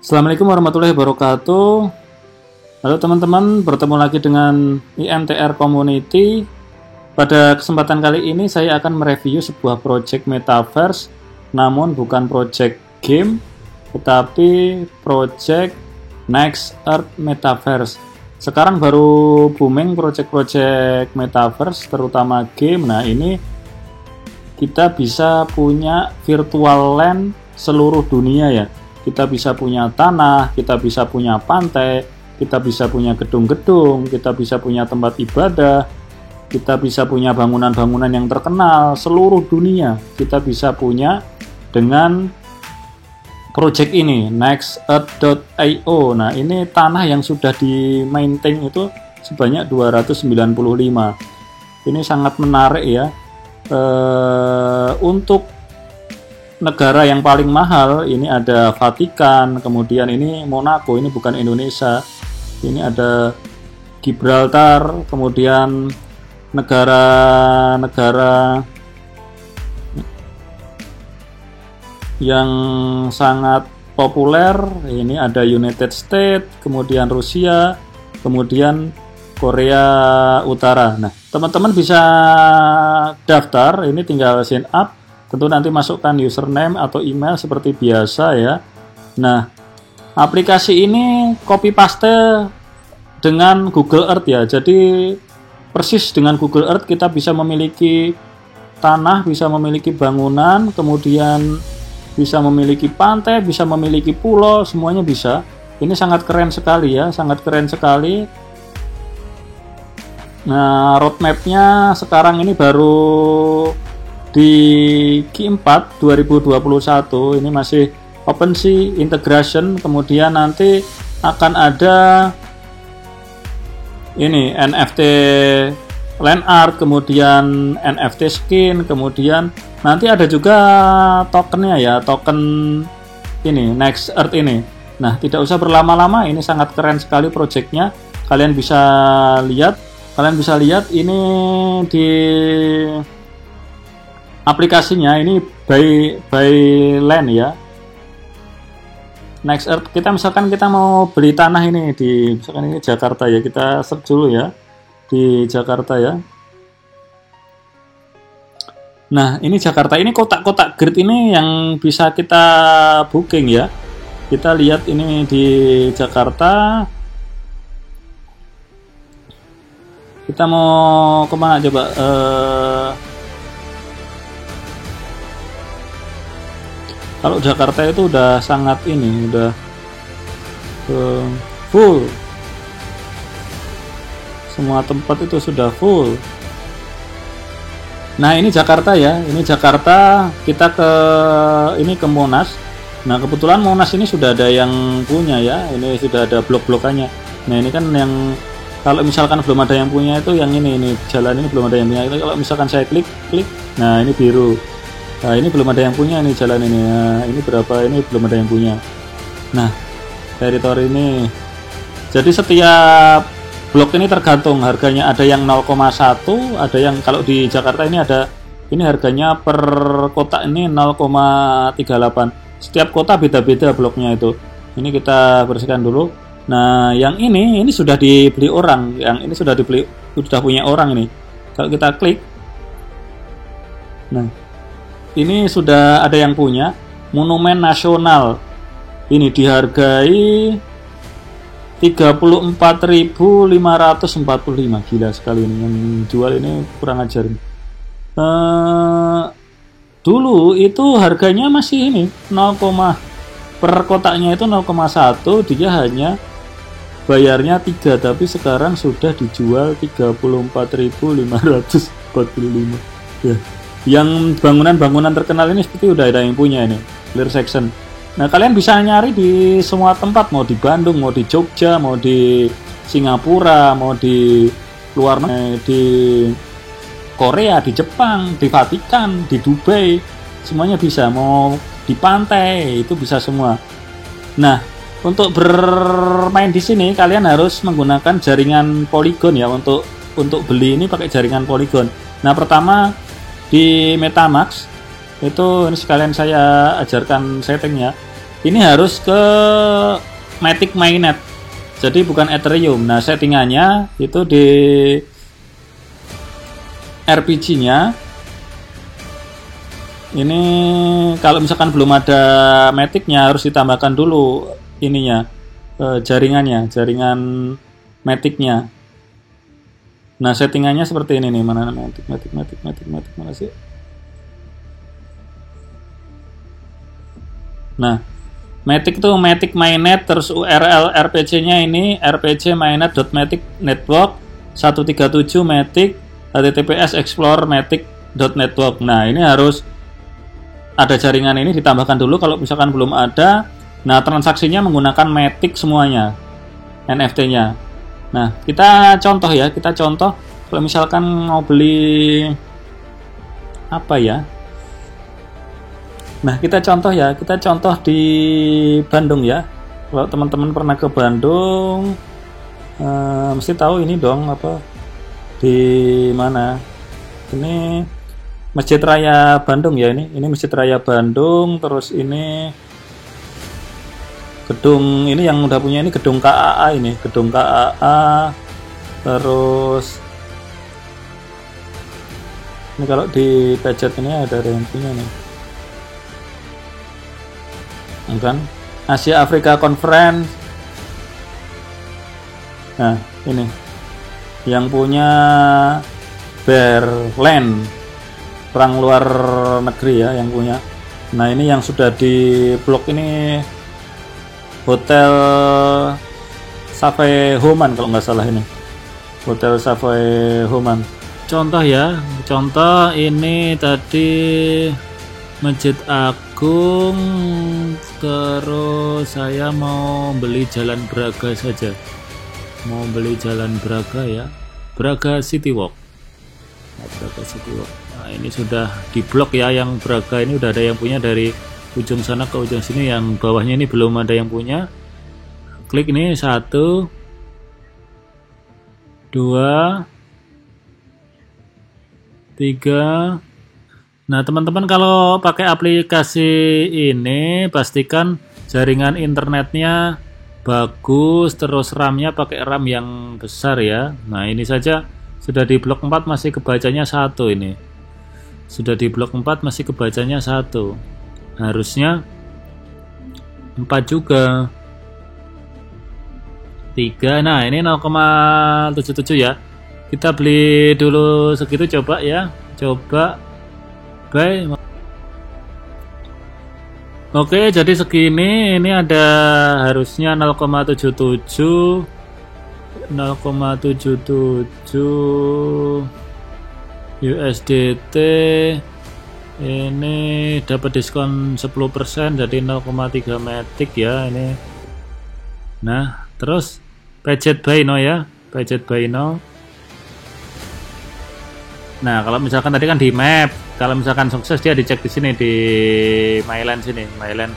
Assalamualaikum warahmatullahi wabarakatuh. Halo teman-teman, bertemu lagi dengan IMTR Community. Pada kesempatan kali ini saya akan mereview sebuah project metaverse, namun bukan project game, tetapi project Next Earth Metaverse. Sekarang baru booming project-project metaverse, terutama game. Nah, ini kita bisa punya virtual land seluruh dunia ya. Kita bisa punya tanah, kita bisa punya pantai, kita bisa punya gedung-gedung, kita bisa punya tempat ibadah, kita bisa punya bangunan-bangunan yang terkenal seluruh dunia. Kita bisa punya dengan project ini, nextearth.io. Nah, ini tanah yang sudah di maintain itu sebanyak 295. Ini sangat menarik ya. Untuk negara yang paling mahal ini ada Vatikan, kemudian ini Monaco, ini bukan Indonesia. Ini ada Gibraltar, kemudian negara-negara yang sangat populer. Ini ada United States, kemudian Rusia, kemudian Korea Utara. Nah, teman-teman bisa daftar, ini tinggal sign up. Tentu nanti masukkan username atau email seperti biasa ya. Nah, aplikasi ini copy paste dengan Google Earth ya. Jadi persis dengan Google Earth kita bisa memiliki tanah, bisa memiliki bangunan, kemudian bisa memiliki pantai, bisa memiliki pulau, semuanya bisa. Ini sangat keren sekali ya, sangat keren sekali. Nah, roadmapnya sekarang ini baru di Q4 2021, ini masih OpenSea integration, kemudian nanti akan ada ini NFT land art, kemudian NFT skin, kemudian nanti ada juga tokennya ya, token ini Next Earth ini. Nah, tidak usah berlama-lama, ini sangat keren sekali projectnya. Kalian bisa lihat ini di aplikasinya, ini by land ya. Next Earth, misalkan kita mau beli tanah ini di misalkan ini Jakarta ya, kita search dulu ya di Jakarta ya. Nah, ini Jakarta, ini kotak-kotak grid ini yang bisa kita booking ya. Kita lihat ini di Jakarta. Kita mau kemana coba? Kalau Jakarta itu udah sangat ini, udah full. Semua tempat itu sudah full. Nah, ini Jakarta ya. Ini Jakarta, kita ke Monas. Nah, kebetulan Monas ini sudah ada yang punya ya. Ini sudah ada blok-blokannya. Nah, ini kan yang kalau misalkan belum ada yang punya itu yang ini jalan ini belum ada yang punya. Kalau misalkan saya klik, nah ini biru. Nah, ini belum ada yang punya nih jalan ini. Nah, ini berapa? Ini belum ada yang punya. Nah, teritori ini. Jadi setiap blok ini tergantung harganya. Ada yang 0,1, ada yang kalau di Jakarta ini ada, ini harganya per kota ini 0,38. Setiap kota beda-beda bloknya itu. Ini kita bersihkan dulu. Nah, yang ini sudah dibeli orang. Yang ini sudah punya orang ini. Kalau kita klik, nah, ini sudah ada yang punya. Monumen Nasional ini dihargai 34.545. Gila sekali ini yang jual, ini kurang ajar. Dulu itu harganya masih ini 0, per kotaknya itu 0,1, dia hanya bayarnya 3, tapi sekarang sudah dijual 34.545 ya. Yang bangunan-bangunan terkenal ini seperti udah ada yang punya ini, clear section. Nah, kalian bisa nyari di semua tempat, mau di Bandung, mau di Jogja, mau di Singapura, mau di luar negeri, di Korea, di Jepang, di Vatikan, di Dubai, semuanya bisa. Mau di pantai itu bisa semua. Nah, untuk bermain di sini kalian harus menggunakan jaringan Polygon ya. Untuk beli ini pakai jaringan Polygon. Nah, pertama di MetaMask itu, ini sekalian saya ajarkan settingnya. ini harus ke Matic Mainnet, jadi bukan Ethereum. Nah, settingannya itu di RPG-nya ini, kalau misalkan belum ada Matic-nya harus ditambahkan dulu ininya, jaringan Matic-nya. Nah, settingannya seperti ini nih. Mana Matic mana sih? Nah, Matic itu Matic Mainnet, terus URL RPG-nya ini rpg mainnet.matic network 137 Matic https explore matic.network. Nah, ini harus ada jaringan ini ditambahkan dulu kalau misalkan belum ada. Nah, transaksinya menggunakan Matic semuanya, NFT-nya. Nah, kita contoh ya, kalau misalkan mau beli apa ya. Nah, kita contoh di Bandung ya. Kalau teman-teman pernah ke Bandung, mesti tahu ini dong, apa, di mana ini, Masjid Raya Bandung ya. Ini Masjid Raya Bandung. Terus ini gedung ini yang udah punya ini gedung KAA terus ini kalau di Paget ini ada yang punya nih kan, Asia Afrika Conference. Nah, ini yang punya Berland, perang luar negeri ya yang punya. Nah, ini yang sudah di blok ini Hotel Savoy Homan kalau nggak salah, ini Hotel Savoy Homan. Contoh ini tadi Masjid Agung, terus saya mau beli Jalan Braga saja, ya, Braga City Walk. Nah, ini sudah diblok ya, yang Braga ini udah ada yang punya dari ujung sana ke ujung sini, yang bawahnya ini belum ada yang punya. Klik ini 1 2 3. Nah, teman-teman kalau pakai aplikasi ini pastikan jaringan internetnya bagus, terus RAM-nya pakai RAM yang besar ya. Nah, ini saja sudah di blok 4 masih kebacanya 1 ini. Sudah di blok 4 masih kebacanya 1. Harusnya 4 juga. 3. Nah, ini 0,77 ya. Kita beli dulu segitu, coba ya. Buy. Oke, jadi segini. Ini ada harusnya 0,77 USDT. Ini dapat diskon 10%, jadi 0,3 Matic ya ini. Nah, terus Paget Buy Now ya, Paget Buy Now. Nah, kalau misalkan tadi kan di map, kalau misalkan sukses dia dicek di sini di Myland sini, Myland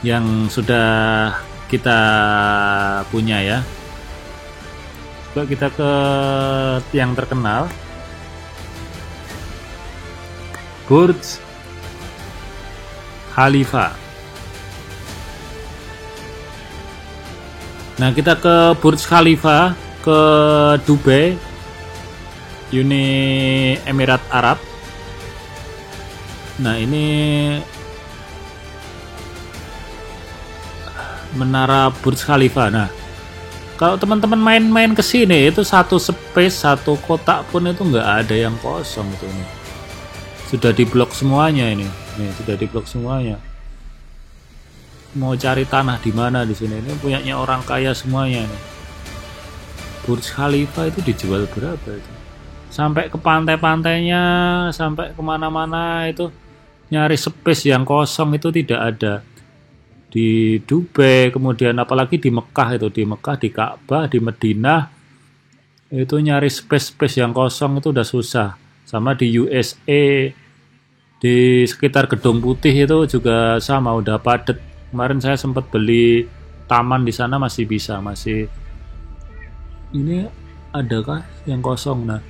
yang sudah kita punya ya. Coba kita ke yang terkenal, Burj Khalifa. Nah, kita ke Burj Khalifa, ke Dubai, Uni Emirat Arab. Nah, ini menara Burj Khalifa. Nah, kalau teman-teman main-main ke sini itu satu space, satu kotak pun itu nggak ada yang kosong itu nih. Sudah diblok semuanya ini. Nih, sudah diblok semuanya. Mau cari tanah di mana di sini? Ini punyanya orang kaya semuanya nih. Burj Khalifa itu dijual berapa itu? Sampai ke pantai-pantainya, sampai kemana-mana itu nyari space yang kosong itu tidak ada. Di Dubai, kemudian apalagi di Mekah itu, di Mekah, di Ka'bah, di Madinah itu nyari space yang kosong itu udah susah. Sama di USA, di sekitar Gedung Putih itu juga sama, udah padat. Kemarin saya sempat beli taman di sana masih bisa, masih. Ini adakah yang kosong? Nah,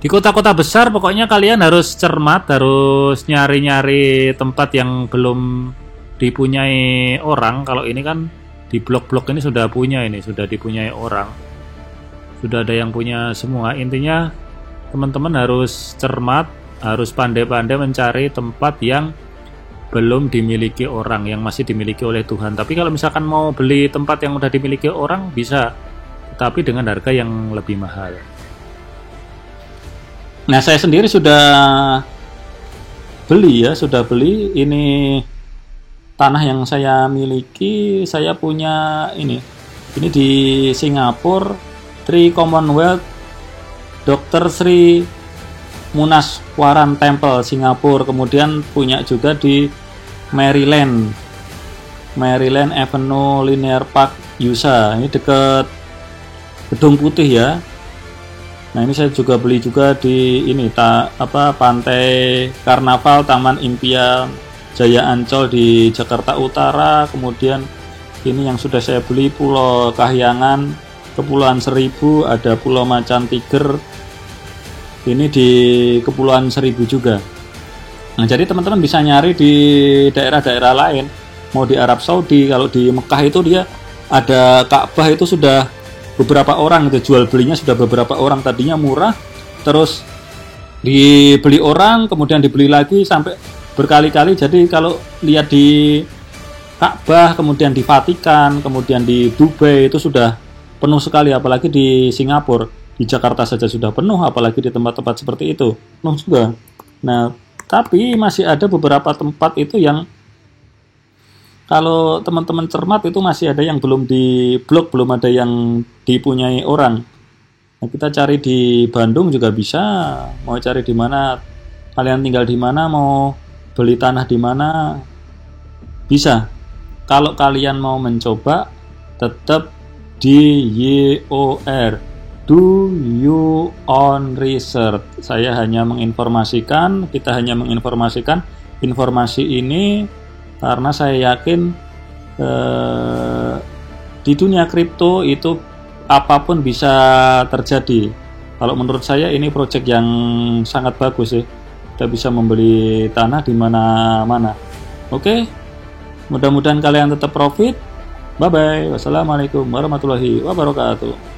Di kota-kota besar pokoknya kalian harus cermat, harus nyari-nyari tempat yang belum dipunyai orang. Kalau ini kan di blok-blok ini sudah punya, ini sudah dipunyai orang. Sudah ada yang punya semua. Intinya teman-teman harus cermat, harus pandai-pandai mencari tempat yang belum dimiliki orang, yang masih dimiliki oleh Tuhan. Tapi kalau misalkan mau beli tempat yang udah dimiliki orang bisa, tapi dengan harga yang lebih mahal. Nah, saya sendiri sudah beli ya, sudah beli ini tanah yang saya miliki. Saya punya ini di Singapura, Tri Commonwealth Dr. Sri Munaswaran Temple Singapura. Kemudian punya juga di Maryland Avenue Linear Park USA. Ini dekat Gedung Putih ya. Nah, ini saya juga beli juga di ini Pantai Karnaval Taman Impian Jaya Ancol di Jakarta Utara. Kemudian ini yang sudah saya beli Pulau Kahyangan, Kepulauan Seribu, ada Pulau Macan Tiger. Ini di Kepulauan Seribu juga. Nah, jadi teman-teman bisa nyari di daerah-daerah lain. Mau di Arab Saudi, kalau di Mekah itu dia ada Ka'bah itu sudah beberapa orang, itu jual belinya sudah beberapa orang. Tadinya murah, terus dibeli orang, kemudian dibeli lagi sampai berkali-kali. Jadi kalau lihat di Ka'bah, kemudian di Vatikan, kemudian di Dubai itu sudah penuh sekali, apalagi di Singapura. Di Jakarta saja sudah penuh, apalagi di tempat-tempat seperti itu penuh juga. Nah, tapi masih ada beberapa tempat itu yang kalau teman-teman cermat itu masih ada yang belum di blok, belum ada yang dipunyai orang. Nah, kita cari di Bandung juga bisa. Mau cari di mana, kalian tinggal di mana, mau beli tanah di mana, bisa. Kalau kalian mau mencoba, tetap di YOR. Do your own research. Saya hanya menginformasikan, kita hanya menginformasikan informasi ini karena saya yakin di dunia kripto itu apapun bisa terjadi. Kalau menurut saya ini proyek yang sangat bagus ya. Kita bisa membeli tanah di mana-mana. Oke, mudah-mudahan kalian tetap profit. Bye bye. Wassalamualaikum warahmatullahi wabarakatuh.